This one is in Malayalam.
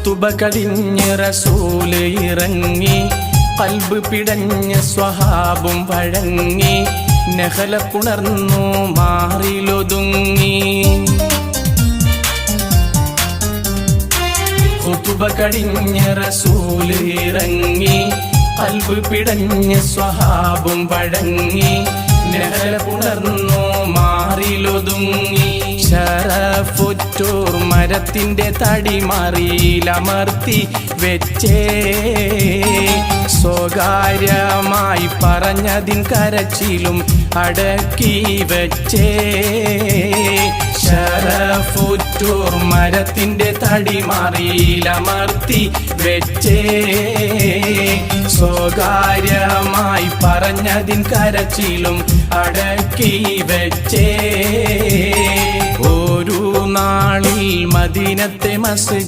ഖുതുബ കഴിഞ്ഞ് റസൂല് ഇറങ്ങി, ഖൽബ് പിടഞ്ഞ് സ്വഹാബും വഴങ്ങി, നഹല പുണർന്നു മാറിലൊതുങ്ങി. ഖുതുബ കഴിഞ്ഞ് റസൂല് ഇറങ്ങി, ഖൽബ് പിടഞ്ഞ് സ്വഹാബും വഴങ്ങി, നഹല പുണർന്നു മാറിലൊതുങ്ങി. ശറഫുറ്റൂർ മരത്തിന്റെ തടിമറിയിലമർത്തി വെച്ചേ, സ്വകാര്യമായി പറഞ്ഞതിൻ കരച്ചിലും അടക്കി വെച്ചേ. ശറഫുറ്റൂർ മരത്തിന്റെ തടിമറിയിലമർത്തി വെച്ചേ, സ്വകാര്യമായി പറഞ്ഞതിൻ കരച്ചിലും അടക്കി വെച്ചേ. ഒരു നാളിൽ മദീനത്തെ മസ്ജിദ്